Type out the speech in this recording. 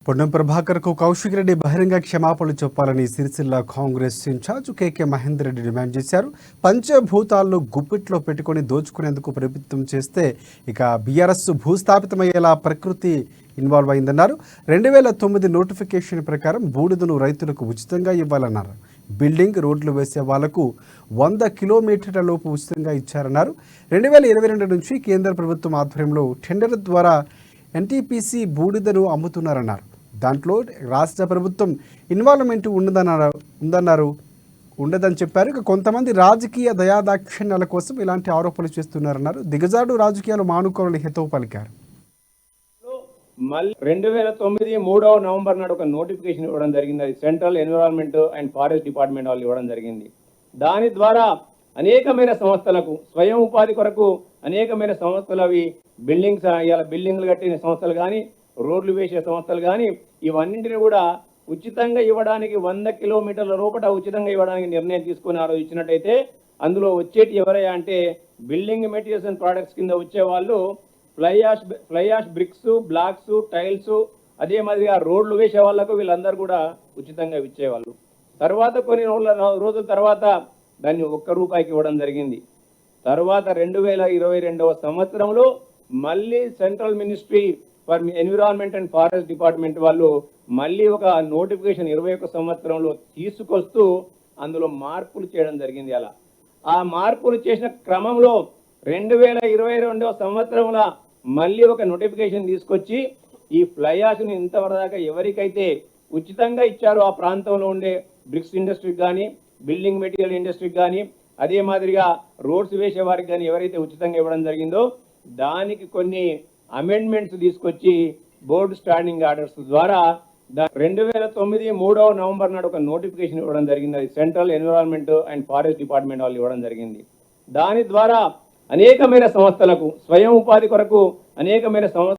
పొన్నం ప్రభాకర్కు కౌశిక్ రెడ్డి బహిరంగ క్షమాపణలు చెప్పాలని సిరిసిల్ల కాంగ్రెస్ ఇన్ఛార్జ్ కేకే మహేందర్ రెడ్డి డిమాండ్ చేశారు. పంచభూతాలను గుప్పిట్లో పెట్టుకుని దోచుకునేందుకు ప్రభుత్వం చేస్తే ఇక బీఆర్ఎస్ భూస్థాపితమయ్యేలా ప్రకృతి ఇన్వాల్వ్ అయిందన్నారు. 2009 నోటిఫికేషన్ ప్రకారం బూడిదను రైతులకు ఉచితంగా ఇవ్వాలన్నారు. బిల్డింగ్ రోడ్లు వేసే వాళ్లకు 100 కిలోమీటర్ల లోపు ఉచితంగా ఇచ్చారన్నారు. 2022 నుంచి కేంద్ర ప్రభుత్వం ఆధ్వర్యంలో టెండర్ ద్వారా ఎన్టీపీసీ బూడిదను అమ్ముతున్నారన్నారు. దాంట్లో రాష్ట్ర ప్రభుత్వం ఇన్వాల్వ్మెంట్ ఉండదని చెప్పారు. ఇక కొంతమంది రాజకీయ దయాదాక్షిణ్యాల కోసం ఇలాంటి ఆరోపణలు చేస్తున్నారన్నారు. దిగజాడు రాజకీయాలు మానుకోవాలని హితవు పలికారు. మళ్ళీ 2009 3వ నవంబర్ నాడు ఒక నోటిఫికేషన్ ఇవ్వడం జరిగింది. అది central environment and forest department వాళ్ళు ఇవ్వడం జరిగింది. దాని ద్వారా అనేకమైన సంస్థలకు స్వయం ఉపాధి కొరకు అనేకమైన సంస్థలు అవి బిల్డింగ్లు కట్టిన సంస్థలు కానీ రోడ్లు వేసే సంస్థలు కానీ ఇవన్నింటినీ కూడా ఉచితంగా ఇవ్వడానికి 100 కిలోమీటర్ల లోపల ఉచితంగా ఇవ్వడానికి నిర్ణయం తీసుకుని ఇచ్చినట్టయితే అందులో వచ్చేటి ఎవరయ్యా అంటే బిల్డింగ్ మెటీరియల్స్ అండ్ ప్రోడక్ట్స్ కింద వచ్చేవాళ్ళు fly ash bricks, blocks, tiles, అదే మాదిరిగా రోడ్లు వేసే వాళ్ళకు వీళ్ళందరూ కూడా ఉచితంగా ఇచ్చేవాళ్ళు. తర్వాత కొన్ని రోజుల తర్వాత దాన్ని ₹1 ఇవ్వడం జరిగింది. తర్వాత 2022వ సంవత్సరంలో మళ్ళీ central ministry for environment and forest department వాళ్ళు మళ్ళీ ఒక నోటిఫికేషన్ 21 సంవత్సరంలో తీసుకొస్తూ అందులో మార్పులు చేయడం జరిగింది. అలా ఆ మార్పులు చేసిన క్రమంలో 2022వ సంవత్సరంలో మళ్ళీ ఒక నోటిఫికేషన్ తీసుకొచ్చి ఈ ఫ్లై యాష్ని ఇంతవరదాకా ఎవరికైతే ఉచితంగా ఇచ్చారో ఆ ప్రాంతంలో ఉండే బ్రిక్స్ ఇండస్ట్రీకి కానీ బిల్డింగ్ మెటీరియల్ ఇండస్ట్రీకి కానీ అదే మాదిరిగా రోడ్స్ వేసే వారికి కానీ ఎవరైతే ఉచితంగా ఇవ్వడం జరిగిందో దానికి కొన్ని అమెండ్మెంట్స్ తీసుకొచ్చి బోర్డు స్టాండింగ్ ఆర్డర్స్ ద్వారా 2009 3వ నవంబర్ నాడు ఒక నోటిఫికేషన్ ఇవ్వడం జరిగింది. అది central environment and forest department వాళ్ళు ఇవ్వడం జరిగింది. దాని ద్వారా అనేకమైన సంస్థలకు స్వయం ఉపాధి కొరకు అనేకమైన